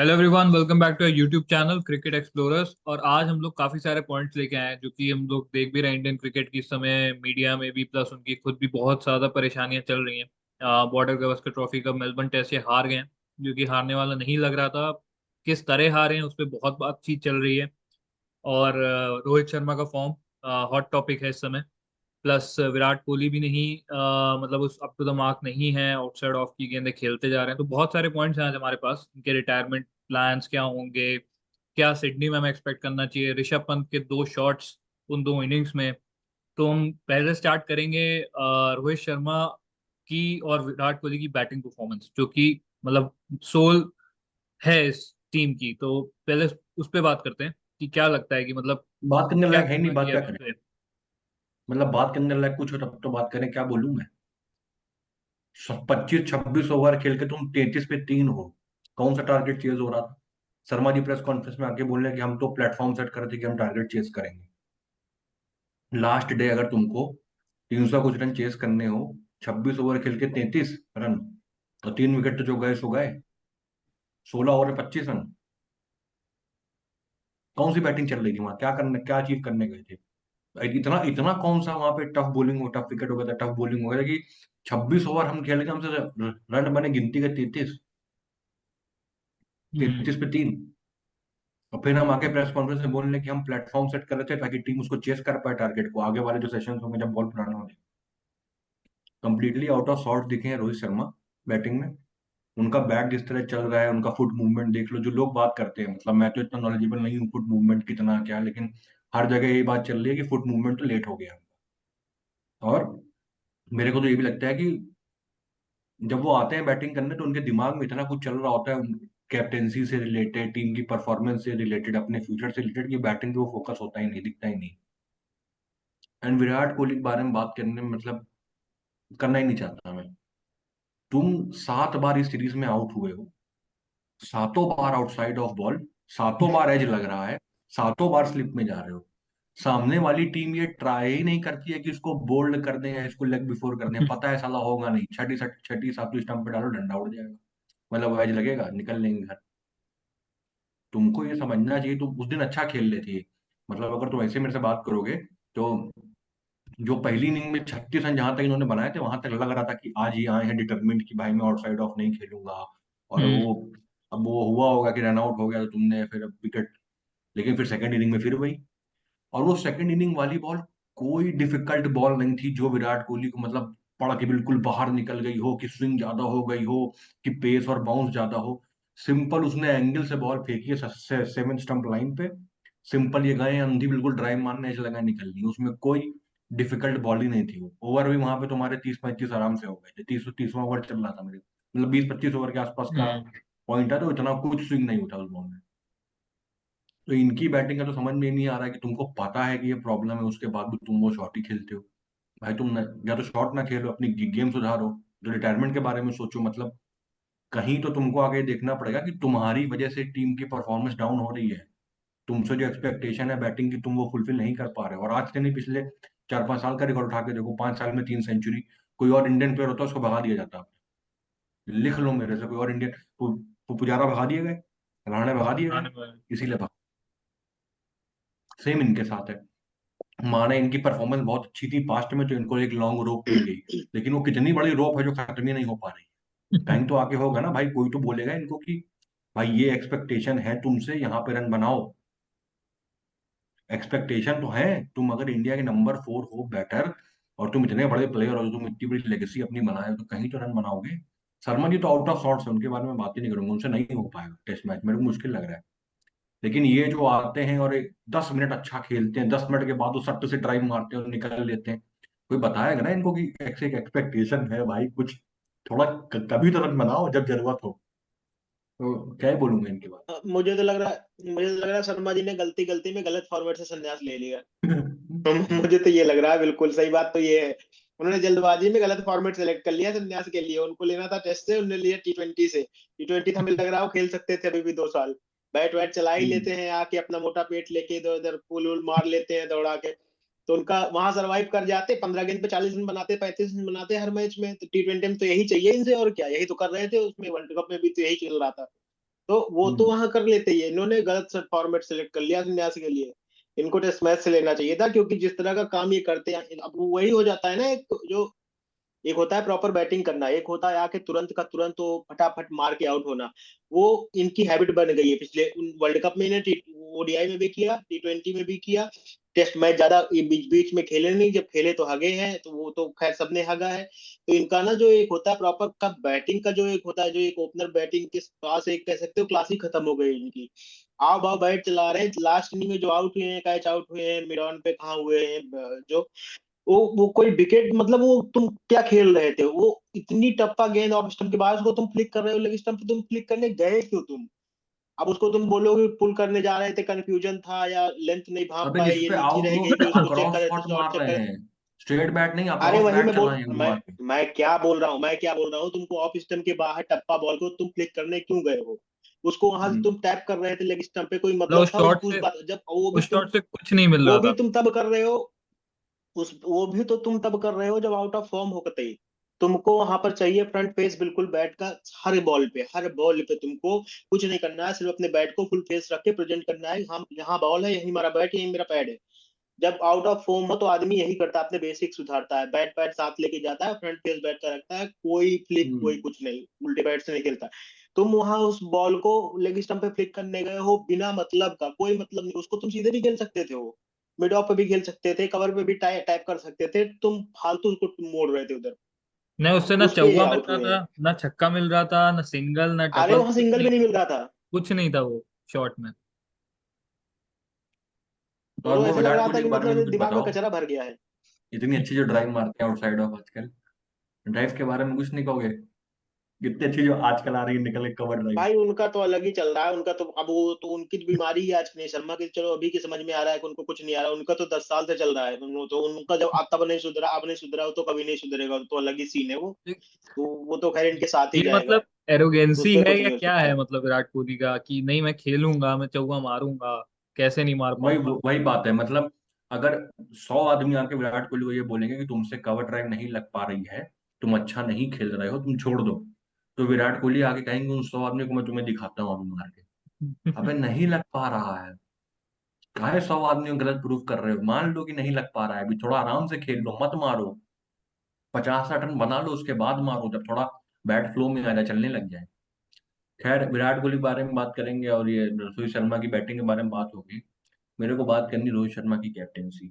Hello everyone, welcome back to YouTube channel cricket explorers. और आज हम लोग काफी सारे पॉइंट्स लेके आए हैं जो कि हम लोग देख भी रहे हैं इंडियन क्रिकेट की इस समय मीडिया में भी, प्लस उनकी खुद भी बहुत ज्यादा परेशानियां चल रही हैं। बॉर्डर गवस्कर ट्रॉफी का मेलबर्न टेस्ट ये हार गए हैं, जो कि हारने वाला नहीं लग रहा था। किस तरह हारे हैं उस पर बहुत बातचीत चल रही है। और रोहित शर्मा का फॉर्म हॉट टॉपिक है इस समय। प्लस विराट कोहली भी नहीं, मतलब उस अप टू द मार्क नहीं है, आउटसाइड ऑफ की गेंदें खेलते जा रहे हैं। तो बहुत सारे पॉइंट्स हैं आज हमारे पास। इनके रिटायरमेंट प्लान्स क्या होंगे, क्या सिडनी में हमें एक्सपेक्ट करना चाहिए, ऋषभ पंत के दो शॉट्स उन दो इनिंग्स में। तो हम पहले स्टार्ट करेंगे रोहित शर्मा की और विराट कोहली की बैटिंग परफॉर्मेंस, जो कि मतलब सोल है इस टीम की। तो पहले उस पर बात करते हैं कि क्या लगता है कि मतलब बात करने क्या लायक है नहीं, होना बात चाहिए क्या अभी करें। से। मतलब बात करने लायक कुछ हो तब तो बात करें, क्या बोलूं मैं। 25-26 ओवर खेल के तुम 33 पे 3 हो। कौन सा टारगेट चेज हो रहा था? शर्मा जी प्रेस कॉन्फ्रेंस में आके बोल रहे हैं कि हम तो प्लेटफॉर्म सेट कर रहे थे कि हम टारगेट चेज करेंगे। लास्ट डे अगर तुमको 300 कुछ रन चेज करने हो, 26 ओवर खेल के 33 रन, और 3 विकेट तो जो गए सो गए। 16 ओवर में 25 रन। कौन सी बैटिंग चल रही थी वहां? क्या करने, क्या अचीव करने गए थे? इतना इतना कौन सा वहां पे टफ बॉलिंग हो, टफ विकेट हो गया था, टफ बॉलिंग हो गया था कि 26 ओवर हम खेल के हमसे रन बने गिनती के 33। हम्म। 33 पे 3। और फिर हम आके प्रेस कॉन्फ्रेंस में बोलने कि हम प्लेटफॉर्म सेट कर रहे थे ताकि टीम उसको चेस कर पाए, टारगेट को आगे वाले जो सेशन होंगे जब बॉल पुराना होने। कंप्लीटली आउट ऑफ सॉर्ट दिखे हैं रोहित शर्मा बैटिंग में। उनका बैट जिस तरह चल रहा है, उनका फुट मूवमेंट देख लो। जो लोग बात करते हैं, मतलब मैं तो इतना नॉलेजेबल नहीं हूँ फुट मूवमेंट कितना क्या, लेकिन हर जगह यही बात चल रही है कि फुट मूवमेंट तो लेट हो गया। और मेरे को तो ये भी लगता है कि जब वो आते हैं बैटिंग करने तो उनके दिमाग में इतना कुछ चल रहा होता है, कैप्टेंसी से रिलेटेड, टीम की परफॉर्मेंस से रिलेटेड, अपने फ्यूचर से रिलेटेड, कि बैटिंग पे वो फोकस होता ही नहीं, दिखता ही नहीं। एंड विराट कोहली के बारे में बात करने में मतलब करना ही नहीं चाहता मैं। तुम 7 बार इस सीरीज में आउट हुए हो, 7 बार आउटसाइड ऑफ बॉल, 7 बार एज लग रहा है, 7 बार स्लिप में जा रहे हो। सामने वाली टीम ये ट्राई ही नहीं करती है कि इसको बोल्ड कर दें या इसको लेग बिफोर कर दें। पता है साला होगा नहीं, छठी छठी सातवीं स्टंप पे डालो, डंडा उड़ जाएगा। मतलब एज लगेगा, निकल लेंगे घर। तुमको ये समझना चाहिए, तुम उस दिन अच्छा खेल लेती है। मतलब अगर तुम ऐसे मेरे से बात करोगे तो जो पहली इनिंग में 36 रन जहां तक इन्होंने बनाए थे, वहां तक लग रहा था कि आज ही आए हैं डिटरमिंड कि भाई मैं आउटसाइड ऑफ नहीं खेलूंगा। और हम्म। वो, अब वो हुआ होगा कि रन आउट हो गया तो तुमने फिर विकेट। लेकिन फिर सेकंड इनिंग में फिर वही। और वो सेकंड इनिंग वाली बॉल कोई डिफिकल्ट बॉल नहीं थी जो विराट कोहली को मतलब पड़ा कि बिल्कुल बाहर निकल गई हो, कि स्विंग ज्यादा हो गई हो, कि पेस और बाउंस ज्यादा हो। सिंपल उसने एंगल से बॉल फेंकी है सेवन स्टंप लाइन पे। सिंपल ये गए अंधी बिल्कुल ड्राइव मारने, ऐसे लगा निकल ली। उसमें कोई डिफिकल्ट बॉल ही नहीं थी। वो ओवर भी वहां पे तुम्हारे 30-35 आराम से हो गए थे। 30वां ओवर चल रहा था मेरे, मतलब 20-25 ओवर के आसपास का हम्म। पॉइंट है, तो इतना कुछ स्विंग नहीं उठा उस बॉल में। तो इनकी बैटिंग का तो समझ में ही नहीं आ रहा है कि तुमको पता है कि ये प्रॉब्लम है, उसके बाद भी तुम वो शॉट ही खेलते हो। भाई तुम या तो शॉट ना खेलो, अपनी गेम सुधारो, जो रिटायरमेंट के बारे में सोचो। मतलब कहीं तो तुमको आगे देखना पड़ेगा कि तुम्हारी वजह से टीम की परफॉर्मेंस डाउन हो रही है। तुमसे जो एक्सपेक्टेशन है बैटिंग की, तुम वो फुलफिल नहीं कर पा रहे हो। और आज से नहीं, पिछले 4-5 साल का रिकॉर्ड उठा के देखो, 5 साल में 3 सेंचुरी। कोई और इंडियन प्लेयर होता उसको भगा दिया जाता। लिख लो मेरे से, कोई और इंडियन, पुजारा भगा दिए गए, रहाणे भगा दिए गए, आने वाले। इसीलिए सेम इनके साथ है। माने इनकी परफॉर्मेंस बहुत अच्छी थी पास्ट में तो इनको एक लॉन्ग रोप मिल गई, लेकिन वो कितनी बड़ी रोप है जो खत्म ही नहीं हो पा रही। कहीं तो आके होगा ना भाई, कोई तो बोलेगा इनको कि भाई ये एक्सपेक्टेशन है तुमसे, यहाँ पे रन बनाओ। एक्सपेक्टेशन तो है। तुम अगर इंडिया के नंबर 4 हो बैटर, और तुम इतने बड़े प्लेयर हो, तुम इतनी बड़ी लेगेसी अपनी बनाए हो, तो कहीं तो रन बनाओगे। शर्मा जी तो आउट ऑफ सॉर्ट्स है, उनके बारे में बात ही नहीं करूंगा। उनसे नहीं हो पाएगा टेस्ट मैच, मेरे को मुश्किल लग रहा है। लेकिन ये जो आते हैं और 10 मिनट अच्छा खेलते हैं, 10 मिनट के बाद वो सट्ट से ड्राइव मारते हैं और निकल लेते हैं। कोई बताएगा ना इनको कि एक एक्सपेक्टेशन है भाई कुछ, थोड़ा कभी तो रन बनाओ जब जरूरत हो। तो क्या ही बोलूंगा इनके बाद। मुझे तो लग रहा है शर्मा जी ने गलती गलती में गलत फॉर्मेट से संन्यास ले लिया। तो मुझे तो ये लग रहा है, बिल्कुल सही बात तो ये है। उन्होंने जल्दबाजी में गलत फॉर्मेट सेलेक्ट कर लिया संन्यास के लिए। उनको लेना था टेस्ट से, उन्होंने लिया T20 से। T20 हमें लग रहा है वो खेल सकते थे अभी भी 2 साल। बैट वैट चला ही लेते हैं आके, अपना मोटा पेट लेके इधर उधर पुल उल मार लेते हैं दौड़ा के। तो उनका वहां सरवाइव कर जाते, 15 गेंद पे 40 रन बनाते, 35 रन बनाते हर मैच में। तो T20 में तो यही चाहिए इनसे, और क्या, यही तो कर रहे थे उसमें, वर्ल्ड कप में भी तो यही चल रहा था। तो वो तो हम्म। वहां कर लेते ही है। इन्होंने गलत फॉर्मेट सेलेक्ट कर लिया संन्यास के लिए। इनको टेस्ट मैच से लेना चाहिए था, क्योंकि जिस तरह का काम ये करते हैं, अब वही हो जाता है ना, एक जो एक होता है प्रॉपर बैटिंग करना, एक होता है आके तुरंत का तुरंत तो फटाफट मार के आउट होना। वो इनकी हैबिट बन गई है। पिछले वर्ल्ड कप में इन्हें ओडीआई में भी किया, T20 में भी किया। टेस्ट मैच ज्यादा ये बीच बीच में खेले नहीं, जब खेले तो हगे हैं, तो वो तो खैर सबने हगा है। तो इनका ना जो एक होता है प्रॉपर का बैटिंग का, जो एक होता है, जो एक ओपनर बैटिंग के पास एक कह सकते हो क्लास ही खत्म हो गई इनकी। आओ बाओ बैट चला रहे हैं, लास्ट इनिंग में जो आउट हुए हैं, कैच आउट हुए हैं, मिड ऑन पे कहाँ हुए हैं, जो वो कोई विकेट, मतलब वो तुम क्या खेल रहे थे? वो इतनी टप्पा गेंद ऑफ स्टंप के बाद उसको तुम फ्लिक कर रहे हो, लेग स्टंप पे तुम फ्लिक करने गए क्यों तुम? अब उसको तुम बोलोगे पुल करने जा रहे थे, कंफ्यूजन था, या लेंथ नहीं भाप अबे पाए, जिस ये पे नीचे आउट रह हो गई थी, उसको चेक क्रॉस कर रहे थे, शॉट शॉर्ट मार चेक रहे कर। हैं। स्ट्रेट बैट नहीं, अरे अक्रॉस वही बैट बोल चलाएंगे मैं घुमा के। मैं क्या बोल रहा हूँ, मैं क्या बोल रहा हूँ, तुमको ऑफ स्टंप के बाहर टप्पा बॉल को तुम क्लिक करने क्यों गए हो? उसको वहां से हम्म। तुम टैप कर रहे थे लेग स्टंप पे, कोई मतलब मतलब था उस बात? जब उस शॉट से कुछ नहीं मिल वो रहा भी था। तुम तब कर रहे हो, उस वो भी तो तुम तब कर रहे हो जब आउट ऑफ फॉर्म होते ही। तुमको वहां पर चाहिए फ्रंट फेस बिल्कुल बैट का। हर बॉल पे तुमको कुछ नहीं करना है, सिर्फ अपने बैट को फुल फेस रख के प्रेजेंट करना है, हम यहाँ बॉल है, यही हमारा बैट, यही मेरा पैड है। जब आउट ऑफ फॉर्म हो तो आदमी यही करता है, अपने बेसिक सुधारता है, बैट पैड साथ लेके जाता है, फ्रंट फेस बैट का रखता है, कोई फ्लिक कोई हम्म। कुछ नहीं, उल्टे बैट से नहीं खेलता। तुम वहां उस बॉल को लेग स्टंप पे फ्लिक करने गए हो बिना मतलब का, कोई मतलब नहीं, उसको तुम सीधे भी खेल सकते थे, वो मिड ऑफ पे भी खेल सकते थे, कवर पे भी टाइप कर सकते थे, तुम फालतू उसको मोड़ रहे थे उधर। नहीं, उससे ना उस पे ये चौका मिल आउट रहा हुए था, हैं। ना छक्का मिल रहा था, ना सिंगल, ना अरे डबल, वहां कुछ सिंगल नहीं भी नहीं था। मिल रहा था। कुछ नहीं था वो शॉट में। वो और तो वो ऐसे लग विराट रहा था कोहली कि के बारे में भी मतलब कुछ दिमाग में बताओ। कचरा भर गया है। इतनी अच्छी जो ड्राइव मारते हैं आउटसाइड ऑफ आजकल, ड्राइव के बारे में कुछ नहीं कहोगे? कितनी अच्छी जो आजकल आ रही है निकल के कवर ड्राइव। भाई उनका तो अलग ही चल रहा है, उनका तो अब वो तो उनकी तो बीमारी है आज। नहीं, शर्मा की चलो अभी की समझ में आ रहा है कि उनको कुछ नहीं आ रहा, उनका तो 10 साल से चल रहा है। तो उनका जब अब तब नहीं सुधरा, अब नहीं सुधरा, वो तो कभी नहीं सुधरेगा, तो अलग ही सीन है वो। तो वो तो खैर इनके साथ ही ये जाएगा, मतलब तो एरोगेंसी उससे है कुछ या नहीं हो क्या है? सकता। मतलब विराट कोहली का कि नहीं मैं खेलूंगा, मैं चौका मारूंगा, कैसे नहीं मार पाऊंगा। वही बात है, मतलब अगर 100 आदमी आके विराट कोहली को ये बोलेंगे कि तुमसे कवर ड्राइव नहीं लग पा रही है, तुम अच्छा नहीं खेल रहे हो, तुम छोड़ दो, तो विराट कोहली आके कहेंगे उन 100 आदमी को मैं तुम्हें दिखाता हूँ अभी मार के। अबे नहीं लग पा रहा है, काहे 100 आदमी को गलत प्रूफ कर रहे हो? मान लो कि नहीं लग पा रहा है, अभी थोड़ा आराम से खेल लो, मत मारो, 50-60 रन बना लो, उसके बाद मारो, जब थोड़ा बैट फ्लो में आ जाए, चलने लग जाए। खैर विराट कोहली के बारे में बात करेंगे और ये रोहित शर्मा की बैटिंग के बारे में बात होगी। मेरे को बात करनी रोहित शर्मा की कैप्टेंसी।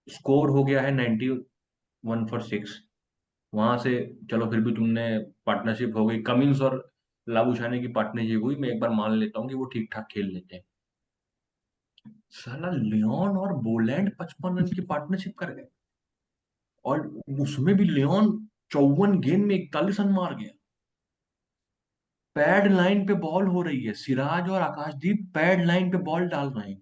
स्कोर हो गया है 91 फॉर 6। वहां से चलो फिर भी तुमने पार्टनरशिप हो गई, कमिंस और लाबुशाने की पार्टनरशिप हुई, मैं एक बार मान लेता हूँ कि वो ठीक ठाक खेल लेते हैं। साला लियोन और बोलैंड 55 रन की पार्टनरशिप कर गए, और उसमें भी लियोन 54 गेंद में 41 रन मार गया। पैड लाइन पे बॉल हो रही है, सिराज और आकाशदीप पैड लाइन पे बॉल डाल रहे हैं,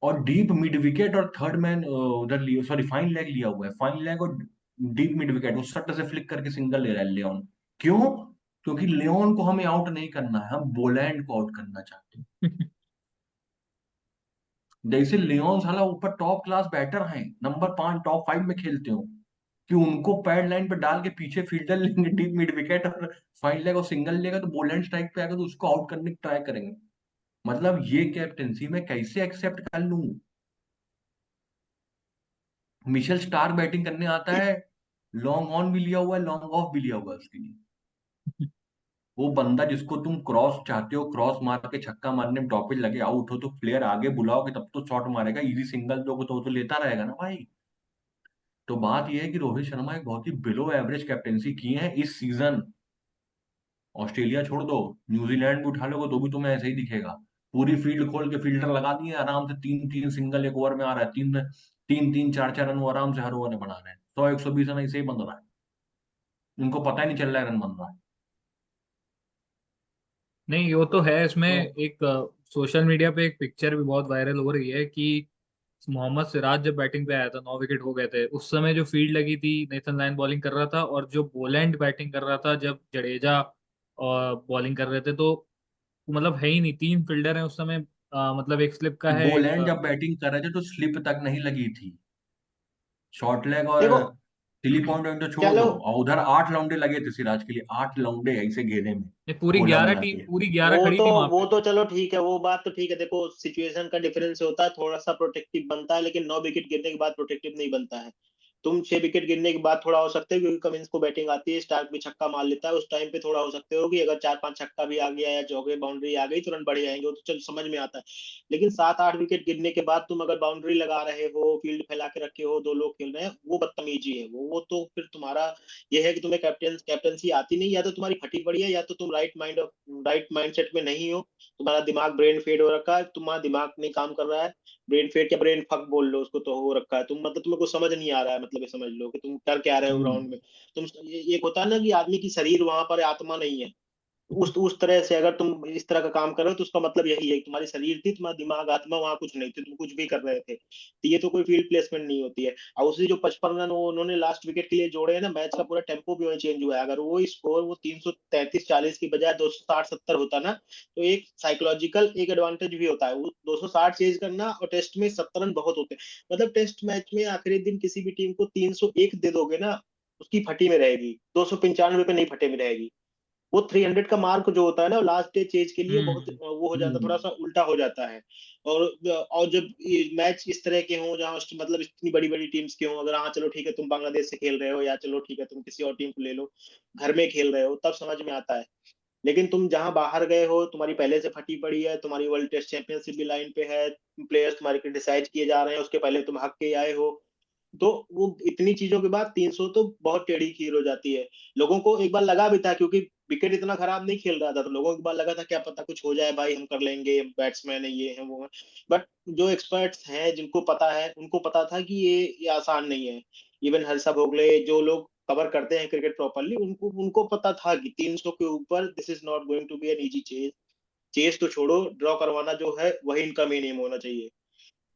और डीप मिड विकेट और थर्ड मैन उधर लिया, सॉरी फाइन लेग लिया हुआ है, फाइन लेग और डीप मिड विकेट, वो सट्ट से फ्लिक करके सिंगल ले रहा है लियोन। क्यों? क्योंकि लियोन को हमें आउट नहीं करना है, हम बोलैंड को आउट करना चाहते हैं। जैसे लियोन साला ऊपर टॉप क्लास बैटर हैं, नंबर 5 टॉप 5 में खेलते हो, कि उनको पैड लाइन पे डाल के पीछे फील्डर लेंगे डीप मिड विकेट और फाइन लेग और सिंगल लेगा, तो बोलैंड स्ट्राइक पे आएगा तो उसको आउट करने की ट्राई करेंगे। मतलब ये कैप्टेंसी मैं कैसे एक्सेप्ट कर लूं? मिशेल स्टार बैटिंग करने आता है, लॉन्ग ऑन भी लिया हुआ है, लॉन्ग ऑफ भी लिया हुआ है उसके लिए। वो बंदा जिसको तुम क्रॉस चाहते हो, क्रॉस मार के छक्का मारने में टॉपिल लगे आउट हो, तो प्लेयर आगे बुलाओगे तब तो शॉट मारेगा, इजी सिंगल दोगे तो वो तो लेता रहेगा ना भाई। तो बात यह है कि रोहित शर्मा एक बहुत ही बिलो एवरेज कैप्टेंसी किए हैं इस सीजन। ऑस्ट्रेलिया छोड़ दो, न्यूजीलैंड भी उठा लोगे तो भी तुम्हें ऐसे ही दिखेगा। पूरी फील्ड खोल के फील्डर लगा दिए, आराम से 3-3 सिंगल एक ओवर में आ रहा है, 3-3 4-4 रन वो आराम से हर ओवर में बना रहे हैं, 100-120 रन ऐसे ही बन रहा है, उनको पता ही नहीं चल रहा है रन बन रहा है। नहीं, वो तो है। इसमें तो एक सोशल मीडिया पे एक पिक्चर भी बहुत वायरल हो रही है कि मोहम्मद सिराज जब बैटिंग पे आया था, 9 विकेट हो गए थे उस समय, जो फील्ड लगी थी, नेथन लायन बॉलिंग कर रहा था, और जो बोलैंड बैटिंग कर रहा था जब जडेजा और बॉलिंग कर रहे थे, तो मतलब है ही नहीं, 3 फील्डर हैं उस समय। मतलब एक स्लिप का है, एक बोलैंड जब बैटिंग कर रहे थे तो स्लिप तक नहीं लगी थी, शॉर्ट लेग और देखो चिली पॉइंट तो छोड़ चलो दो, और उधर 8 लौंडे लगे थे सिराज के लिए, 8 लौंडे ऐसे घेरे में, ये पूरी गोला 11 बना टीम, के। पूरी 11 खड़ी थी वहां वो पे। तो चलो ठीक है, वो बात तो ठीक है। देखो सिचुएशन का डिफरेंस होता है, थोड़ा सा प्रोटेक्टिव बनता है, लेकिन 9 विकेट गिरने के बाद प्रोटेक्टिव नहीं बनता है। तुम 6 विकेट गिरने के बाद थोड़ा हो सकते हो, क्योंकि कमिंस को बैटिंग आती है, स्टार्क भी छक्का मार लेता है, उस टाइम पे थोड़ा हो सकते हो कि अगर 4-5 छक्का भी आ गया या चौके बाउंड्री आ गई, तुरंत बढ़ जाएंगे, वो तो चल समझ में आता है। लेकिन 7-8 विकेट गिरने के बाद तुम अगर बाउंड्री लगा रहे हो, फील्ड फैला के रखे हो, 2 लोग खेल रहे हैं, वो बदतमीजी है। वो तो फिर तुम्हारा ये है कि तुम्हें कैप्टनसी आती नहीं, या तो तुम्हारी फटी पड़ी है, या तो तुम राइट माइंडसेट में नहीं हो। तुम्हारा दिमाग ब्रेन फेड हो रखा है, तुम्हारा दिमाग नहीं काम कर रहा है। ब्रेन फेड या ब्रेन फक बोल लो उसको, तो हो रखा है तुम, मतलब तुम्हें कुछ समझ नहीं आ रहा है, मतलब ये समझ लो कि तुम कर क्या रहे हो हम्म। ग्राउंड में। तुम ये एक होता है ना कि आदमी की शरीर वहां पर, आत्मा नहीं है। उस तरह से अगर तुम इस तरह का काम कर रहे हो, तो उसका मतलब यही है कि तुम्हारी शरीर थी, तुम्हारा दिमाग आत्मा वहां कुछ नहीं थी, तुम कुछ भी कर रहे थे। तो ये तो कोई फील्ड प्लेसमेंट नहीं होती है। और उसी जो 55 रन वो उन्होंने लास्ट विकेट के लिए जोड़े हैं ना, मैच का पूरा टेम्पो भी वही चेंज हुआ है। अगर वो स्कोर वो 333-40 की बजाय 260-70 होता ना, तो एक साइकोलॉजिकल एक एडवांटेज भी होता है। वो 260 चेज करना, और टेस्ट में 70 रन बहुत होते हैं। मतलब टेस्ट मैच में आखिरी दिन किसी भी टीम को 301 दे दोगे ना, उसकी फटी में रहेगी, 295 पे नहीं फटे में रहेगी। वो 300 का मार्क जो होता है ना, लास्ट डे चेज के लिए बहुत हम्म। वो हो जाता है, थोड़ा सा उल्टा हो जाता है। और जब मैच इस तरह के हों, जहाँ मतलब इतनी बड़ी बड़ी टीम्स के हों, अगर हाँ चलो ठीक है तुम बांग्लादेश से खेल रहे हो, या चलो ठीक है तुम किसी और टीम को ले लो, घर में खेल रहे हो, तब समझ में आता है। लेकिन तुम जहां बाहर गए हो, तुम्हारी पहले से फटी पड़ी है, तुम्हारी वर्ल्ड टेस्ट चैंपियनशिप भी लाइन पे है, प्लेयर्स तुम्हारे क्रिटिसाइज किए जा रहे हैं, उसके पहले तुम हक के आए हो, तो वो इतनी चीजों के बाद 300 तो बहुत टेढ़ी खीर हो जाती है। लोगों को एक बार लगा भी था, क्योंकि विकेट इतना खराब नहीं खेल रहा था, तो लोगों को एक बार लगा था क्या पता कुछ हो जाए भाई, हम कर लेंगे, बैट्समैन है, ये है वो है। बट जो एक्सपर्ट्स हैं, जिनको पता है, उनको पता था कि ये आसान नहीं है। इवन हर्षा भोगले, जो लोग कवर करते हैं क्रिकेट प्रॉपरली, उनको उनको पता था कि 300 के ऊपर this is not going to be an easy chase. Chase तो छोड़ो, ड्रॉ करवाना जो है वही इनका मेन एम होना चाहिए।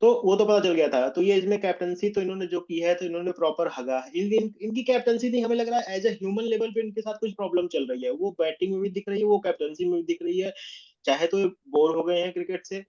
तो वो तो पता चल गया था। तो ये इसमें कैप्टनसी तो इन्होंने जो की है, तो इन्होंने प्रॉपर हगा है। इनकी कैप्टनसी नहीं, हमें लग रहा है एज ए ह्यूमन लेवल पे इनके साथ कुछ प्रॉब्लम चल रही है। वो बैटिंग में भी दिख रही है, वो कैप्टनसी में भी दिख रही है। चाहे तो ये बोर हो गए हैं क्रिकेट से,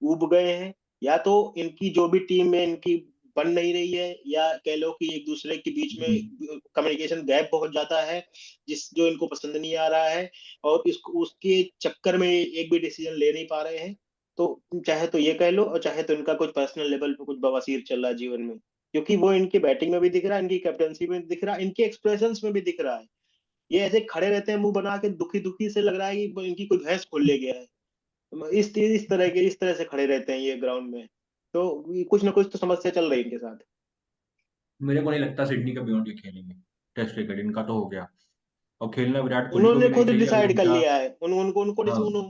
ऊब गए हैं, या तो इनकी जो भी टीम में इनकी बन नहीं रही है, या कह लो कि एक दूसरे के बीच में हम्म। कम्युनिकेशन गैप बहुत ज्यादा है, जिस जो इनको पसंद नहीं आ रहा है, और इसको उसके चक्कर में एक भी डिसीजन ले नहीं पा रहे हैं। तो चाहे तो ये कह लो, और चाहे तो इनका कुछ पर्सनल लेवल पे कुछ बवासीर चल रहा है जीवन में, क्योंकि वो इनकी बैटिंग में भी दिख रहा है, इनकी कैप्टनसी में दिख रहा है, इनके एक्सप्रेशंस में भी दिख रहा है। ये ऐसे खड़े रहते हैं मुंह बना के, दुखी दुखी से, लग रहा है कि इनकी कोई भैंस खोल ले गया है। इस तरह से खड़े रहते हैं ये ग्राउंड में। तो कुछ ना कुछ तो समस्या चल रही है इनके साथ। मेरे को नहीं लगता सिडनी का बियॉन्ड ये खेलेंगे। टेस्ट क्रिकेट इनका तो हो गया, और खेलना विराट कोहली को उन्होंने भी नहीं खुद चाहिए अगर डिसाइड कर इनका। लिया है, हाँ।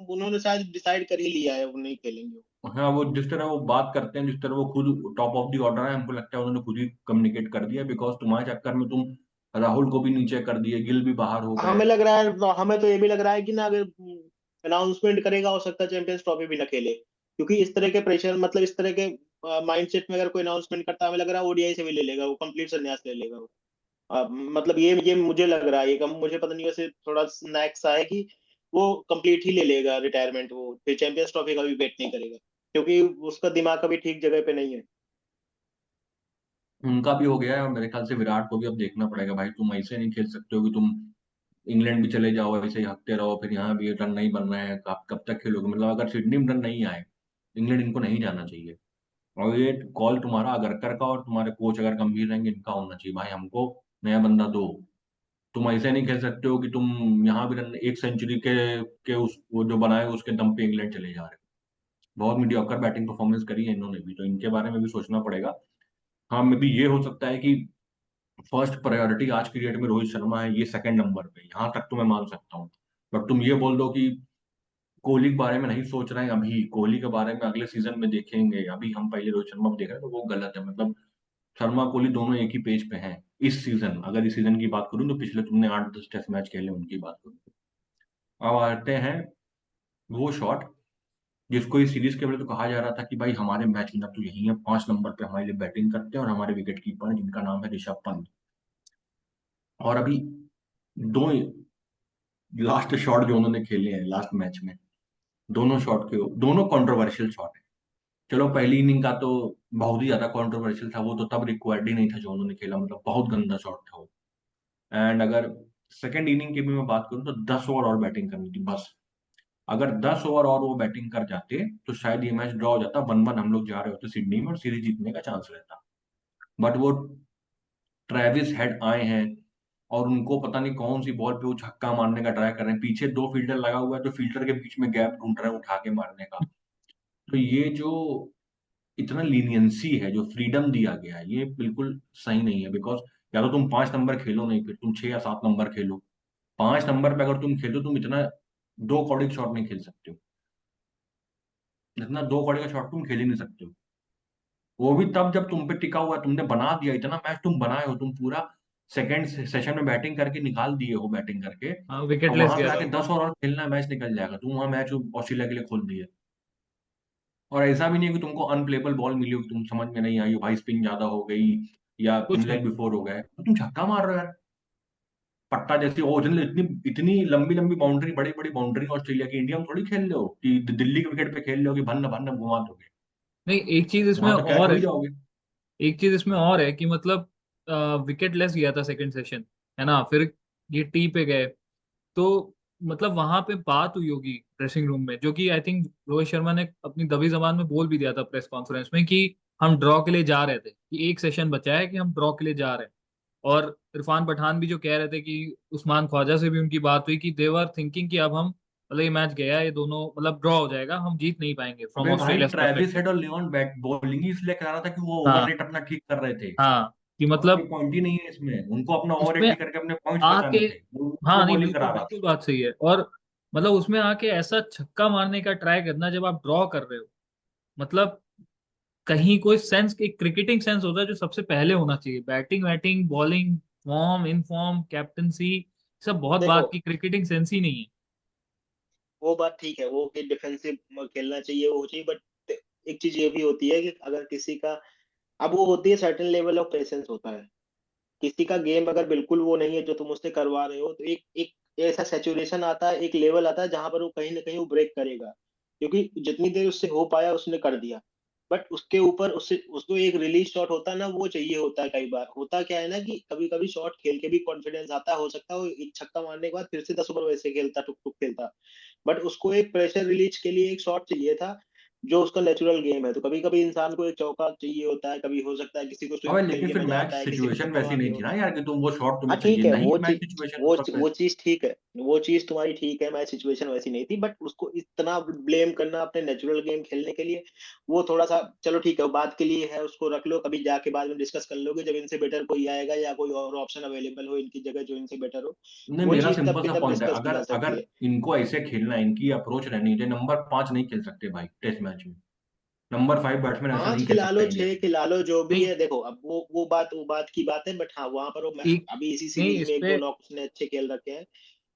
उन्होंने शायद डिसाइड कर ही लिया है, वो नहीं खेलेंगे। हाँ, वो जिस तरह वो बात करते हैं, जिस तरह वो खुद टॉप ऑफ द ऑर्डर है, हमको लगता है उन्होंने खुद ही कम्युनिकेट कर दिया, बिकॉज तुम्हारे चक्कर में तुम राहुल को भी नीचे कर दिए, गिल भी बाहर हो गए। हमें तो ये भी लग रहा है कि ना, अगर अनाउंसमेंट करेगा, हो सकता है चैंपियंस ट्रॉफी भी ना खेले, क्योंकि इस तरह के प्रेशर, मतलब इस तरह के माइंडसेट में अगर कोई अनाउंसमेंट करता है, हमें लग रहा है ओडीआई से भी ले लेगा, वो कंप्लीट संन्यास ले लेगा वो। मतलब ये मुझे लग रहा है, ये कम मुझे पता नहीं, वैसे थोड़ा स्नैक सा है कि वो कंप्लीट ही ले लेगा रिटायरमेंट, वो फिर चैंपियंस ट्रॉफी का भी वेट नहीं करेगा, क्योंकि उसका दिमाग कभी ठीक जगह पे नहीं है। उनका भी हो गया है, और मेरे ख्याल से विराट को भी अब देखना पड़ेगा भाई, तुम ऐसे नहीं खेल सकते हो कि तुम इंग्लैंड भी चले जाओ ऐसे ही हकते रहो, फिर यहाँ भी रन नहीं बन रहे हैं, आप कब तक खेलोगे? मतलब अगर सिडनी में रन नहीं आए, इंग्लैंड इनको नहीं जाना चाहिए। और ये कॉल तुम्हारा अगरकर का और तुम्हारे कोच अगर गंभीर रहेंगे, इनका होना चाहिए भाई, हमको नया बंदा दो। तुम ऐसे नहीं खेल सकते हो कि तुम यहाँ भी रन, एक सेंचुरी के उस वो जो बनाए उसके दम पे इंग्लैंड चले जा रहे हो। बहुत मीडियोकर बैटिंग परफॉर्मेंस करी है इन्होंने भी, तो इनके बारे में भी सोचना पड़ेगा। हाँ, मे भी ये हो सकता है कि फर्स्ट प्रायोरिटी आज की डेट में रोहित शर्मा है, ये सेकंड नंबर पे, यहाँ तक तो मैं मान सकता हूँ। बट तुम ये बोल दो कि कोहली के बारे में नहीं सोच रहे हैं अभी, कोहली के बारे में अगले सीजन में देखेंगे, अभी हम पहले रोहित शर्मा को देख रहे हैं, तो वो गलत है। मतलब शर्मा कोहली दोनों एक ही पेज पे हैं इस सीजन, अगर इस सीजन की बात करूं तो पिछले तुमने 8-10 टेस्ट मैच खेले उनकी बात करूं। अब आते हैं वो शॉट जिसको इस सीरीज के पहले तो कहा जा रहा था कि भाई हमारे मैच विनर तो यही है, 5 नंबर पे हमारे लिए बैटिंग करते हैं, और हमारे विकेट कीपर जिनका नाम है ऋषभ पंत। और अभी दो लास्ट शॉट जो उन्होंने खेले हैं लास्ट मैच में, दोनों शॉट के दोनों कंट्रोवर्शियल शॉट है। चलो पहली इनिंग का तो बहुत ही ज्यादा कंट्रोवर्शियल था, वो तो तब रिक्वायर्ड ही नहीं था जो उन्होंने खेला, मतलब बहुत गंदा शॉट था वो। एंड अगर सेकंड इनिंग की भी मैं बात करूं तो 10 ओवर और बैटिंग करनी थी बस। अगर 10 ओवर और वो बैटिंग कर जाते तो शायद ये मैच ड्रॉ हो जाता, 1-1 हम लोग जा रहे होते सिडनी में और सीरीज जीतने का चांस रहता। बट वो ट्रेविस हेड आए हैं और उनको पता नहीं कौन सी बॉल पे वो छक्का मारने का ट्राई कर रहे हैं, पीछे दो फील्डर लगा हुआ है तो फील्डर के बीच में गैप ढूंढ रहे हैं उठा के मारने का। तो ये जो इतना लीनियंसी है, जो फ्रीडम दिया गया है, ये बिल्कुल सही नहीं है। बिकॉज या तो तुम 5 नंबर खेलो, नहीं फिर तुम 6 या 7 नंबर खेलो। 5 नंबर पे अगर तुम खेलो, तुम इतना दो कौड़ी का शॉट नहीं खेल सकते हो, इतना दो कौड़ी का शॉट तुम खेल ही नहीं सकते हो। वो भी तब जब तुम पे टिका हुआ है, तुमने बना दिया, इतना मैच तुम बनाए हो, तुम पूरा सेकंड सेशन में बैटिंग करके निकाल दिए हो बैटिंग करके। हाँ, अब विकेटलेस वहां पे गया था आके वो। 10 ओवर और खेलना है, मैच निकल जाएगा, तुम वहां मैच ऑस्ट्रेलिया के लिए खोल दिए। और ऐसा भी नहीं है कि तुमको अनप्लेबल बॉल मिली हो कि तुम समझ में नहीं आई हो, भाई स्पिन ज्यादा हो गई या इन कुछ नहीं। लेग बिफोर हो गए, तो तुम छक्का मार रहे हो यार। पट्टा जैसी ओरिजिनल इतनी इतनी लंबी लंबी बाउंड्री, बड़ी बड़ी बाउंड्री ऑस्ट्रेलिया की, इंडिया में थोड़ी खेल रहे हो कि दिल्ली के विकेट पे खेल रहे हो कि भन्न भन्न घुमा दोगे। नहीं, एक चीज इसमें वहां तो कैच और हो है। ही जाओगे। एक चीज इसमें और है कि मतलब विकेट लेस गया था सेकंड सेशन, है ना, फिर ये टी पे गए। तो मतलब वहां पे बात हुई होगी ड्रेसिंग रूम में, जो कि आई थिंक रोहित शर्मा ने अपनी दबी जबान में बोल भी दिया था प्रेस कॉन्फ्रेंस में कि हम ड्रॉ के लिए जा रहे थे, कि एक सेशन बचा है कि हम ड्रॉ के लिए जा रहे हैं। और इरफान पठान भी जो कह रहे थे कि उस्मान ख्वाजा से भी उनकी बात हुई कि देवर थिंकिंग कि अब हम मतलब ये मैच गया, ये दोनों मतलब ड्रॉ हो जाएगा, हम जीत नहीं पाएंगे फ्रॉम अबे भाई, ऑस्ट्रेलिया ट्रेविस परस्पेक्टिव। हेड और लियोन बैट बॉलिंग ही इसलिए करा रहा था कि वो ओवर हाँ। रेट अपना ठीक कर रहे थे। हाँ, कि और कोई मतलब पॉइंट ही नहीं है इसमें, उनको अपना ओवर रेट उसमें ठीक करके अपने पॉइंट्स आके, बचाने थे, वो हाँ नहीं, बॉलिंग बिल्कुल करा रहा बिल्कुल बात सही है। और मतलब उसमें आके ऐसा छक्का मारने का ट्राई करना जब आप ड्रॉ कर रहे हो, मतलब कहीं कोई सेंस, एक क्रिकेटिंग सेंस होता है जो सबसे पहले होना चाहिए। Batting waiting bowling form in form captaincy, सब बहुत देखो बात की, क्रिकेटिंग सेंस ही नहीं है। वो बात ठीक है, वो कि डिफेंसिव खेलना चाहिए, वो चाहिए, बट एक चीज ये भी होती है कि अगर किसी का, अब वो होती है सर्टेन लेवल ऑफ पेशेंस होता है। किसी का गेम अगर बिल्कुल वो नहीं है जो तुम उससे करवा रहे हो, तो एक एक ऐसा सेचुरेशन आता है, एक लेवल आता है जहां पर वो कहीं ना कहीं वो ब्रेक करेगा, क्योंकि जितनी देर उससे हो पाया उसने कर दिया। बट उसके ऊपर उससे उसको एक रिलीज शॉट होता है ना, वो चाहिए होता है। कई बार होता क्या है ना कि कभी कभी शॉट खेल के भी कॉन्फिडेंस आता है, हो सकता है वो एक छक्का मारने के बाद फिर से 10 ओवर वैसे खेलता, टुक टुक खेलता। बट उसको एक प्रेशर रिलीज के लिए एक शॉट चाहिए था, जो उसका नेचुरल गेम है। तो कभी कभी इंसान को एक चौका चाहिए होता है, कभी हो सकता है किसी को था। अबे स्विंग खेल लेकिन के फिर मजा मैच आता है, किसी को सिचुएशन छक्का वैसी मारने नहीं हो। थी ना यार कि तुम वो शॉट हाँ तुम्हें चाहिए, ठीक है, नहीं मैच सिचुएशन उस वक्त वो वैसी। चीज ठीक है, वो चीज तुम्हारी ठीक है, मैच सिचुएशन वैसी नहीं थी, बट उसको इतना ब्लेम करना अपने नेचुरल गेम खेलने के लिए, वो थोड़ा सा, चलो ठीक है, वो बात के लिए है, उसको रख लो, कभी जाके बाद में डिस्कस कर लोगे जब इनसे बेटर कोई आएगा या कोई और ऑप्शन अवेलेबल हो इनकी जगह जो इनसे बेटर हो। नहीं, वो मेरा चीज तब सिंपल की सा तब पॉइंट है, डिस्कस की अगर जा सकती अगर है। इनको ऐसे खेलना है, इनकी अप्रोच रहनी चाहिए, नंबर 5 नहीं खेल सकते भाई टेस्ट मैच में। नंबर 5 बैट्समैन ऐसा पांच नहीं खेल खिला सकता लो, इंडिया छह के लिए। खिला लो, जो भी नहीं है, देखो अब वो बात की बात है, बट हाँ वहां पर वो एक, अभी इसी नहीं सीरीज इस में एक पे, दो नॉक उसने अच्छे खेल रखे हैं।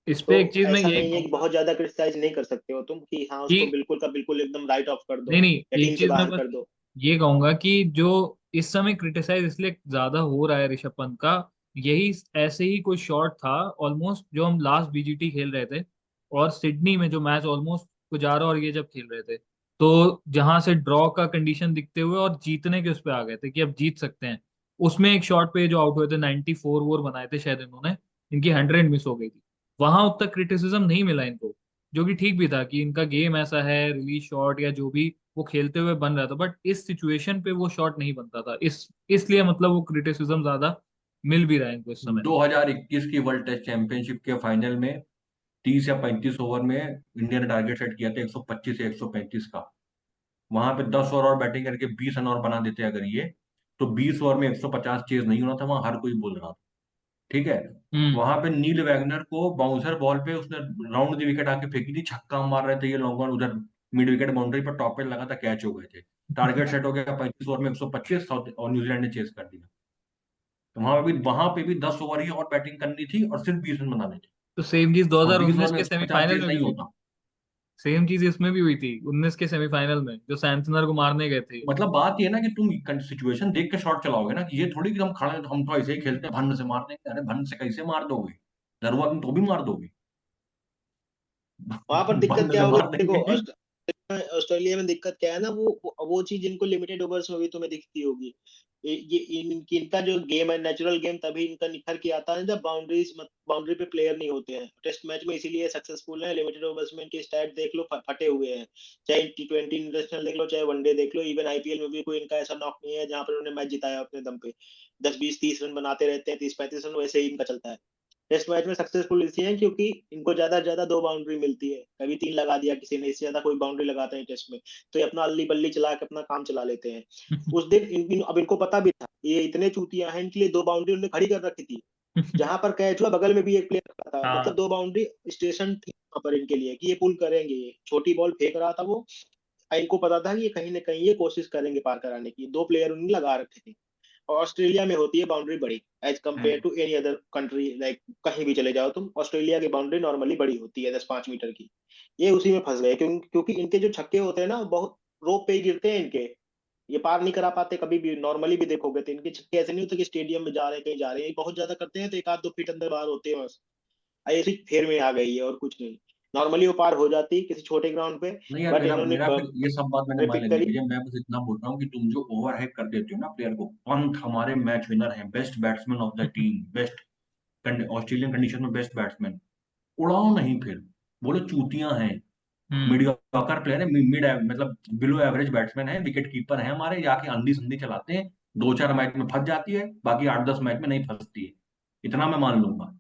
इस तो पे एक चीज मैं ऐसा ये नहीं है कि कहूंगा बहुत ज्यादा क्रिटिसाइज नहीं कर सकते हो तुम कि हाँ कि, उसको बिल्कुल का बिल्कुल एकदम राइट ऑफ कर दो नहीं नहीं, या टीम एक से चीज मैं बाहर बस कर दो। ये कहूंगा कि जो इस समय क्रिटिसाइज इसलिए ज्यादा हो रहा है ऋषभ पंत का, यही ऐसे ही कोई शॉट था ऑलमोस्ट जो हम लास्ट बीजीटी खेल रहे थे और सिडनी में जो मैच ऑलमोस्ट पुजारा और ये जब खेल रहे थे, तो जहां से ड्रॉ का कंडीशन दिखते हुए और जीतने के उस पे आ गए थे कि अब जीत सकते हैं, उसमें एक शॉट पे जो आउट हुए थे 94 ओवर बनाए थे शायद इन्होंने, इनकी 100 मिस हो गई थी, वहां उतना क्रिटिसिज्म नहीं मिला इनको, जो कि ठीक भी था कि इनका गेम ऐसा है, रिलीज शॉट या जो भी वो खेलते हुए बन रहा था, बट इस सिचुएशन पे वो शॉट नहीं बनता था, इसलिए मतलब वो क्रिटिसिज्म ज्यादा मिल भी रहा है इनको इस समय। 2021 की वर्ल्ड टेस्ट चैंपियनशिप के फाइनल में 30 या 35 ओवर में इंडिया ने टारगेट सेट किया था 125 या 135 का। वहां पे 10 ओवर और बैटिंग करके 20 रन और बना देते अगर ये, तो 20 ओवर में 150 चेज नहीं होना था, वहां हर कोई बोल रहा था। ठीक है। हम्म। वहां पे नील वैगनर को बाउंसर बॉल पे उसने राउंड दी विकेट आके फेंकी थी, छक्का मार रहे थे ये लॉन्ग ऑन, उधर मिड विकेट बाउंड्री पर टॉप पे लगा था, कैच हो गए थे। टारगेट सेट हो गया 35 ओवर में 125, और न्यूजीलैंड ने चेस कर दिया। तो वहां पे भी 10 ओवर ही और बैटिंग करनी थी और सिर्फ 20 रन बनाने थे। तो सेम चीज और 20 ओवर 2019 में के 150 सेमीफाइनल चेज में भी नहीं हुई थी। होता। सेम चीज इसमें भी हुई थी 19 के सेमीफाइनल में, जो सैंटनर को मारने गए थे। मतलब बात ये है ना कि तुम सिचुएशन देख के शॉट चलाओगे ना, कि ये थोड़ी कि हम खड़े हैं तो हम तो ऐसे ही खेलते हैं भन्न से मार देंगे, अरे भन्न से कैसे मार दोगे, जरूरत में तो भी मार दोगे। वहां पर दिक्कत भन्न क्या से होगी, मार देखो देंगे। ऑस्ट्रेलिया में दिक्कत क्या है ना, वो चीज इनको लिमिटेड ओवर्स में भी तुम्हें दिखती होगी। ये इनका जो गेम है, नेचुरल गेम तभी इनका निखर के आता है जब बाउंड्री पे प्लेयर नहीं होते हैं। टेस्ट मैच में इसीलिए सक्सेसफुल है। लिमिटेड ओवर्स में इनके स्टैट देख लो, फटे हुए हैं। चाहे T20 इंटरनेशनल देख लो, चाहे वनडे देख लो, इवन आईपीएल में भी कोई इनका ऐसा नॉक नहीं है जहां पर उन्होंने मैच जिताया अपने दम पे। 10-20-30 रन बनाते रहते हैं, 30-35 रन, वैसे ही इनका चलता है। टेस्ट मैच में सक्सेसफुल इसलिए है क्योंकि इनको ज्यादा से ज्यादा 2 बाउंड्री मिलती है। कभी 3 लगा दिया किसी ने, इससे ज्यादा कोई बाउंड्री लगाता नहीं टेस्ट में। तो ये अपना अल्ली बल्ली चला के अपना काम चला लेते हैं। उस दिन अब इनको पता भी था ये इतने चूतिया हैं, इनके लिए 2 बाउंड्री उन्होंने खड़ी कर रखी थी। जहां पर कैच हुआ बगल में भी एक प्लेयर खड़ा था, मतलब हाँ। 2 बाउंड्री स्टेशन थी वहां पर इनके लिए कि ये पुल करेंगे। ये छोटी बॉल फेंक रहा था वो, इनको पता था कि ये कहीं ना कहीं ये कोशिश करेंगे पार कराने की। 2 प्लेयर उन्होंने लगा रखे थे। और ऑस्ट्रेलिया में होती है बाउंड्री बड़ी, as compare to any other country. Like कहीं भी चले जाओ तुम, ऑस्ट्रेलिया की बाउंड्री नॉर्मली बड़ी होती है 10-5 मीटर की। ये उसी में फंस गए क्योंकि इनके जो छक्के होते हैं ना, बहुत रोप पे ही गिरते हैं इनके। ये पार नहीं करा पाते कभी भी। नॉर्मली भी देखोगे तो इनके छक्के ऐसे नहीं होते कि स्टेडियम में जा रहे हैं कहीं जा रहे हैं। ये बहुत ज्यादा करते हैं तो 1-2 फीट अंदर बाहर होते हैं बस। ऐसी फेर में आ गई है और कुछ नहीं। नॉर्मली वो पार हो जाती किसी छोटे ग्राउंड पे। नहीं यार, बट मेरा इन्होंने मेरा फिर ये सब बात मैंने मान रिपीट लेनी करी। चाहिए। मैं बस इतना बोल रहा हूँ कि तुम जो ओवर हाइप कर देते हो ना प्लेयर को, पंत हमारे मैच विनर हैं, best batsman of the team, best Australian condition में बेस्ट बैट्समैन, उड़ाओ नहीं फिर। बोलो चूतियां हैं, हम्म। मीडियोकर प्लेयर है, मतलब बिलो एवरेज बैट्समैन है, विकेट कीपर है हमारे, जाके अंधी संधी चलाते हैं, 2-4 मैच में फंस जाती है, बाकी 8-10 मैच में नहीं फंसती है, इतना मैं मान लूंगा।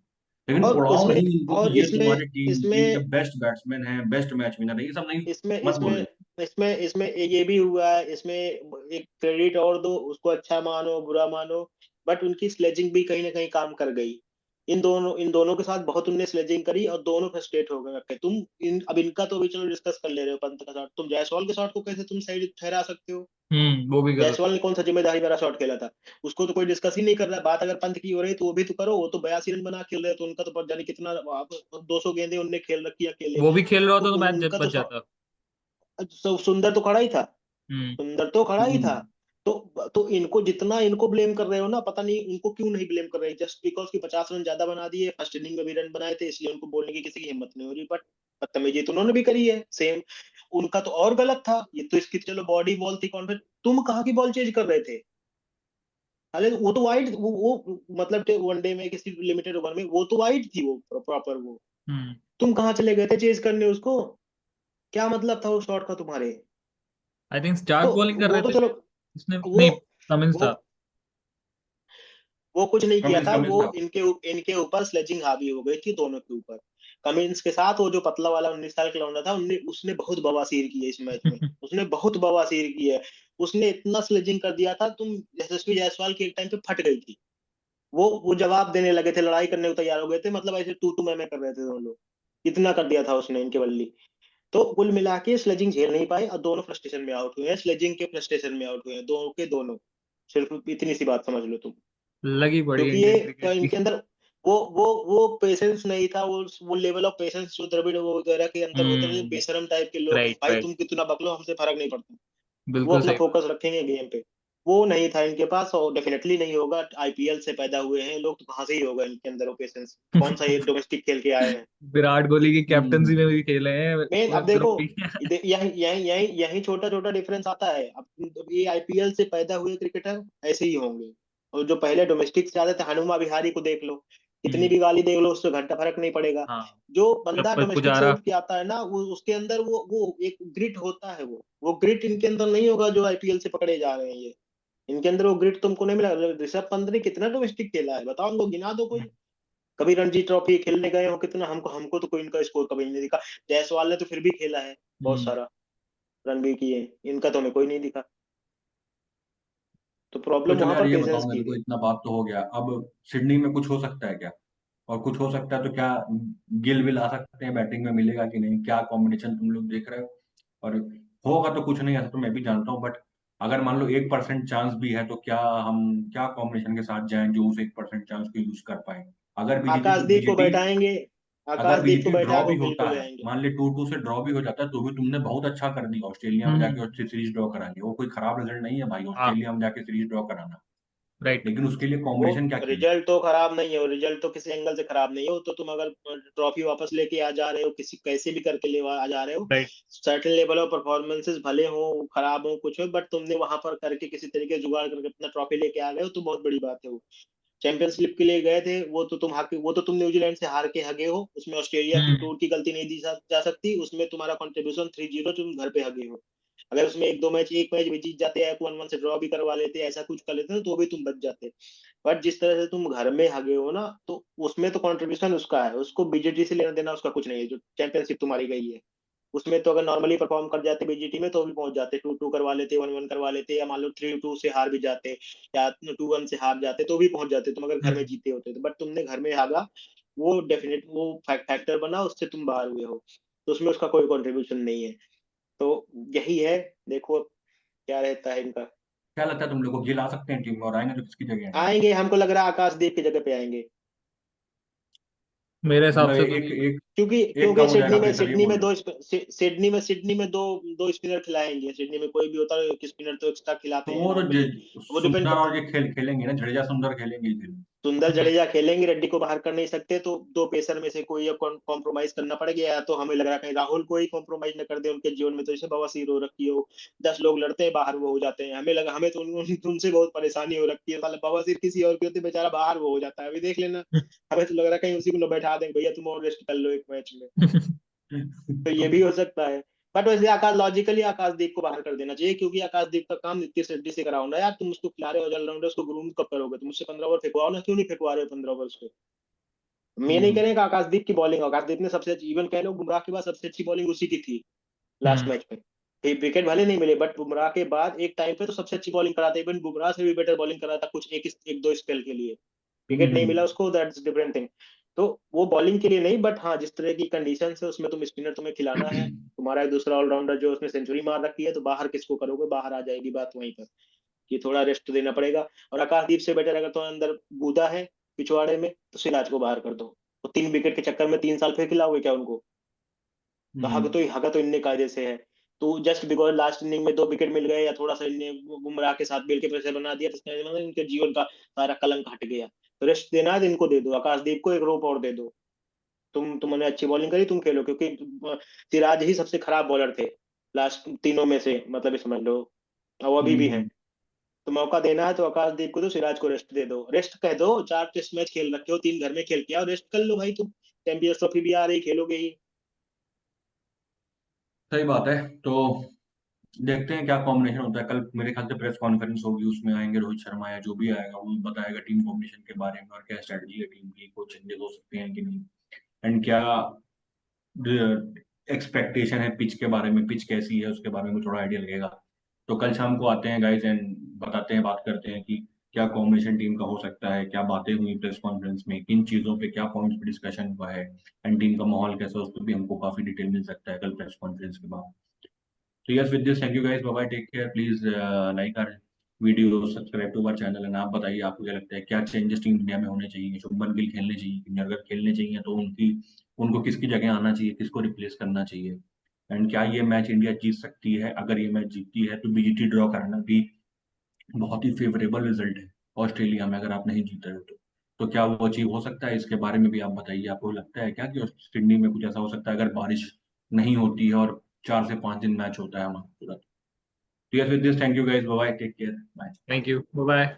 लेकिन और उड़ाओ इसमें नहीं इनको कि और ये इसमें तुम्हारी टीम की इसमें बेस्ट बैट्समैन है, बेस्ट मैच विनर है, ये सब नहीं, इसमें मत बोलो। इसमें इसमें ये भी हुआ है। इसमें एक क्रेडिट और दो उसको, अच्छा मानो बुरा मानो, बट उनकी स्लेजिंग भी कहीं ना कहीं काम कर गई। इन दोनों के साथ बहुत उनने स्लेजिंग करी और दोनों फ्रस्ट्रेट हो गए। तुम अब इनका तो भी चलो डिस्कस कर ले रहे हो, पंत का शॉट, तुम जायसवाल के शॉट को कैसे तुम साइड ठहरा सकते हो? वो भी गलत। जायसवाल ने कौन सा जिम्मेदारी वाला शॉट खेला था? उसको तो कोई डिस्कस ही नहीं कर रहा। बात अगर पंत की हो रही है तो वो भी तो करो। वो तो 82 रन बना खेल रहे, तो उनका तो जाने कितना 200 गेंदें उनने खेल रखी अकेले। वो भी खेल रहा तो होता तो मैच उनका बच तो जाता। सुंदर तो खड़ा ही था। हम्म। सुंदर तो खड़ा ही था। हम्म। तो इनको जितना इनको ब्लेम कर रहे हो ना, पता नहीं उनको क्यों नहीं ब्लेम कर रहे, जस्ट बिकॉज कि 50 रन ज्यादा बना दिए, फर्स्ट इनिंग में भी रन बनाए थे, इसलिए उनको बोलने की किसी की हिम्मत नहीं हो रही। बट बदतमीजी तो उन्होंने भी करी है सेम। उनका तो और गलत था। ये तो इसकी चलो बॉडी बॉल थी, कॉन्फिडेंस, तुम कहाँ की बॉल चेंज कर रहे थे? अरे वो तो वाइड, वो मतलब वनडे में किसी लिमिटेड ओवर में वो तो वाइड थी, वो प्रॉपर वो। हम्म। तुम कहाँ चले गए थे चेज करने उसको? क्या मतलब था उस शॉट का तुम्हारे? आई थिंक स्टार्क तो बॉलिंग कर वो रहे तो थे चलो, शायद। इसने वो नहीं, कमिंस वो था। वो कुछ नहीं किया कमिंस था। कमिंस वो था। इनके ऊपर स्लेजिंग हावी हो गई थी दोनों के ऊपर। कमिंस के साथ वो जो पतला वाला 19 साल का लौंडा था, उसने बहुत बवासीर की है इस मैच में। उसने बहुत बवासीर की है। उसने इतना स्लेजिंग कर दिया था, तुम यशस्वी जायसवाल की एक टाइम पे फट गई थी। वो जवाब देने लगे थे, लड़ाई करने को तैयार हो गए थे, मतलब ऐसे तू मैं कर रहे थे दोनों लोग। इतना कर दिया था उसने इनके बल्ली। तो कुल मिला के स्लेजिंग झेल नहीं पाए और दोनों फ्रस्ट्रेशन में आउट हुए हैं। स्लेजिंग के फ्रस्ट्रेशन में आउट हुए हैं दोनों के दोनों। सिर्फ इतनी सी बात समझ लो तुम। लगी पड़ी है क्योंकि इंडियन क्रिकेट की। इनके अंदर वो पेशेंस नहीं था। वो लेवल ऑफ पेशेंस जो द्रविड़ वगैरह के अंदर होते थे, हम्म। बेशरम टाइप के लोग, राइट, भाई राइट। तुम कितना बकलो हमसे फर्क नहीं पड़ता। वो बिल्कुल अपना सही बात। फोकस रखेंगे गेम पे। वो नहीं था इनके पास और डेफिनेटली नहीं होगा। आईपीएल से पैदा हुए हैं लोग, तो कहाँ से ही होगा इनके अंदर वो पेशेंस? कौन सा ये डोमेस्टिक खेल के आए हैं? विराट कोहली की हम्म। कैप्टनसी में भी खेले हैं, मेन अब ग्रुप देखो, भी। यही यही यही यही छोटा छोटा डिफरेंस आता है। अब ये आईपीएल से पैदा हुए क्रिकेटर ऐसे ही होंगे। और जो पहले डोमेस्टिक से आते थे, हनुमा विहारी को देख लो, कितनी हम्म। भी गाली देख लो, उससे घंटा फर्क नहीं पड़ेगा। हाँ। जो तब बंदा पर डोमेस्टिक से पुजारा। उठ के आता है ना, वो उसके अंदर वो एक ग्रिट होता है। वो ग्रिट इनके अंदर नहीं होगा जो आईपीएल से पकड़े जा रहे हैं ये। इनके अंदर वो ग्रिट तुमको नहीं मिला। ऋषभ पंत ने कितना डोमेस्टिक खेला है बताओ, उनको गिना दो कोई। कभी रणजी ट्रॉफी खेलने गए हो कितना? हमको हमको तो कोई इनका स्कोर कभी नहीं दिखा। जायसवाल ने तो फिर भी खेला है बहुत हम्म। सारा, रन भी किए। इनका तो हमें कोई नहीं दिखा। तो तो प्रॉब्लम चलो वहां यार, पर ये पेशेंस बताओ की मेरे को, थी। इतना बात तो हो गया, अब सिडनी में कुछ हो सकता है क्या? और कुछ हो सकता है तो क्या गिल विल आ सकते हैं बैटिंग में, मिलेगा कि नहीं, क्या कॉम्बिनेशन तुम लोग देख रहे हो? और होगा तो कुछ नहीं, ऐसा तो मैं भी जानता हूँ, बट अगर मान लो 1% चांस भी है तो क्या हम क्या कॉम्बिनेशन के साथ जाएं जो उस 1% चांस को यूज कर पाए? अगर बीजेटी आकाशदीप को बीजेटी बैठाएंगे। अगर आकाशदीप को बीजेटी बैठा ड्रॉ के भी वो गिल होता को ले है, आएंगे। मान ले 2-2 से ड्रॉ भी हो जाता है, तो भी तुमने बहुत अच्छा कर दिया ऑस्ट्रेलिया में जाके, हम्म। और सीरीज ड्रॉ करा लिया, वो कोई खराब रिजल्ट नहीं है भाई, हाँ। ऑस्ट्रेलिया में जाके सीरीज ड्रॉ कराना। राइट। लेकिन उसके लिए वो कॉम्बिनेशन क्या किया? रिजल्ट तो खराब नहीं है, वो रिजल्ट तो किसी एंगल से खराब नहीं हो, तो तुम अगर ट्रॉफी वापस लेके आ जा रहे हो, किसी कैसे भी करके ले आ जा रहे हो, right. Certain level of performances भले हो खराब हो कुछ हो, बट तुमने वहां पर करके किसी तरीके जुगाड़ करके अपना ट्रॉफी लेके आ गए हो, तो बहुत बड़ी बात है वो। चैंपियंस लीग के लिए गए थे, वो तो तुम न्यूजीलैंड से हार के हगे हो, उसमें ऑस्ट्रेलिया की हम्म। टूर की गलती नहीं दी जा सकती, उसमें तुम्हारा कंट्रीब्यूशन 3-0, तुम घर पे हगे हो। अगर उसमें एक मैच भी जीत जाते, या 1-1 से ड्रॉ भी करवा लेते, ऐसा कुछ कर लेते तो भी तुम बच जाते। बट जिस तरह से तुम घर में हगे हो ना, तो उसमें तो कंट्रीब्यूशन उसका है, उसको बीजेटी से लेना देना उसका कुछ नहीं है, जो चैंपियनशिप तुम्हारी गई है उसमें तो अगर नॉर्मली परफॉर्म कर जाते बीजीटी में, तो भी पहुंच जाते, 2-2 करवा लेते, 1-1 करवा लेते, या मान लो 3-2 से हार भी जाते, या 2-1 से हार जाते, तो भी पहुंच जाते तुम, अगर घर में हम्म। जीते होते तो। बट तुमने घर में हारा, वो डेफिनेट वो फैक्टर बना, उससे तुम बाहर हुए हो, तो उसमें उसका कोई कंट्रीब्यूशन नहीं है। तो यही है, देखो अब क्या रहता है इनका। क्या लगता है तुम लोग को, गिल आ सकते हैं टीम में, और आएंगे तो किसकी जगह आएंगे? आएंगे, हमको लग रहा है आकाशदीप की जगह पे आएंगे, मेरे हिसाब मतलब से तो एक नहीं। एक क्योंकि एक कम क्योंकि हो जाएगा सिडनी में प्रेशर, ये सिडनी बोल में रहे हो? सिडनी में दो दो स्पिनर खिलाएंगे, सिडनी में कोई भी होता है कि स्पिनर तो एक्स्ट्रा तो खिलाते हैं वो तो नॉर्मली। वो डिपेंड सुंदर करता और है, ये खेलेंगे ना, जडेजा सुंदर खेलेंगे ये खेल। सुंदर जडेजा खेलेंगे, रेड्डी को बाहर कर नहीं सकते, तो दो पेसर में से कोई कॉम्प्रोमाइज करना पड़ेगा, या तो हमें लग रहा है कहीं राहुल को ही कॉम्प्रोमाइज न कर दे उनके जीवन में, तो जैसे बवासीर हो रखी हो, 10 लोग लड़ते हैं बाहर वो हो जाते हैं, हमें तो उनसे बहुत परेशानी हो रखी है, साला बवासीर किसी और के होते बेचारा बाहर वो हो जाता है, अभी देख लेना। हमें तो लग रहा है कहीं उसी को न बैठा देंगे, भैया तुम और रेस्ट कर लो एक मैच में, तो ये भी हो सकता है। बट वैसे आकाश लॉजिकली आकाशदीप को बाहर कर देना चाहिए, क्योंकि आकाशदीप का काम नीतीश रेड्डी से कराउंड है यार, तुम उसको खिला रहे हो ऑलराउंडर, उसको ग्रूम कब करोगे, तुम उससे 15 ओवर फेंकवाओ ना, क्यों नहीं फेंकवा रहे हो 15 ओवर पे। मैं नहीं कह हम्म। रहा कि आकाशदीप की बॉलिंग, आकाशदीप ने सबसे अच्छी, इवन कह लो बुमराह के बाद सबसे अच्छी बॉलिंग उसी की थी लास्ट हम्म। मैच में। विकेट भले नहीं मिले, बट बुमराह के बाद एक टाइम पे तो सबसे अच्छी बॉलिंग कराता, इवन बुमराह से भी बेटर बॉलिंग करा था कुछ एक दो स्पेल के लिए। विकेट नहीं मिला हम्म। उसको, दैट्स डिफरेंट थिंग। तो वो बॉलिंग के लिए नहीं, बट हाँ जिस तरह की कंडीशन है उसमें तुम स्पिनर तुम्हें खिलाना है, तुम्हारा एक दूसरा ऑलराउंडर जो उसने सेंचुरी मार रखी है, तो बाहर किसको करोगे, बाहर आ जाएगी बात वहीं पर, कि थोड़ा रेस्ट देना पड़ेगा। और आकाशदीप से बेटर अगर तुम्हारे अंदर गूदा है पिछवाड़े में, तो सिराज को बाहर कर दो, तो 3 विकेट के चक्कर में 3 साल फिर खिलाओगे क्या उनको। तो हम्म। हगा तो इनने कायदे से है, तो जस्ट बिकॉज लास्ट इनिंग में 2 विकेट मिल गए, या थोड़ा सा इनने बुमराह के साथ मिल के प्रेशर बना दिया, तो इसका मतलब इनके जीवन का सारा कलंक हट गया। तो रेस्ट देना है तो इनको दे दो, आकाशदीप को एक रोप और दे दो, तुमने अच्छी बॉलिंग करी, तुम खेलो, क्योंकि सिराज ही सबसे खराब बॉलर थे लास्ट तीनों में से, मतलब ये समझ लो, और वो अभी भी है। हम्म। तो मौका देना है तो आकाशदीप को, तो सिराज को रेस्ट दे दो, रेस्ट कह दो, 4 टेस्ट मैच खेल रखे हो, 3 घर में खेल के आओ, रेस्ट कर लो भाई तुम, चैंपियंस ट्रॉफी भी आ रही, खेलोगे ही। सही बात है। तो देखते हैं क्या कॉम्बिनेशन होता है। कल मेरे ख्याल से प्रेस कॉन्फ्रेंस होगी, उसमें आएंगे रोहित शर्मा या जो भी आएगा, वो बताएगा टीम कॉम्बिनेशन के बारे में और क्या स्ट्रेटजी है टीम की, कुछ चेंजेस हो सकते हैं कि नहीं, एंड क्या एक्सपेक्टेशन है पिच के बारे में, पिच कैसी है उसके बारे में थोड़ा आइडिया लगेगा। तो कल शाम को आते हैं गाइस एंड बताते हैं, बात करते हैं कि क्या कॉम्बिनेशन टीम का हो सकता है, क्या बातें हुई प्रेस कॉन्फ्रेंस में, किन चीजों पे क्या पॉइंट्स पे डिस्कशन हुआ है, एंड टीम का माहौल कैसा है, उस पर भी हमको काफी डिटेल मिल सकता है कल प्रेस कॉन्फ्रेंस के बाद। So yes, with this, thank you guys. Bye bye. Take care. Please like our video, subscribe to our channel. And आप बताइए आपको क्या लगता है, क्या चेंजेस टीम इंडिया में होने चाहिए, शुभमन गिल खेलने चाहिए कि नहीं? अगर खेलने चाहिए तो उनको किसकी जगह आना चाहिए, किसको रिप्लेस करना चाहिए, एंड क्या ये मैच इंडिया जीत सकती है? अगर ये मैच जीतती है तो बीजीटी ड्रॉ करना भी बहुत ही फेवरेबल रिजल्ट है ऑस्ट्रेलिया में, अगर आप नहीं जीत रहे हो तो क्या वो अचीव हो सकता है? इसके बारे में भी आप बताइए, आपको लगता है क्या कि सिडनी में कुछ ऐसा हो सकता है अगर बारिश नहीं होती है और 4 से 5 दिन मैच होता है हमारा पूरा? तो yes, with this, thank you guys. Bye bye. Take care. Bye. Thank you, bye bye.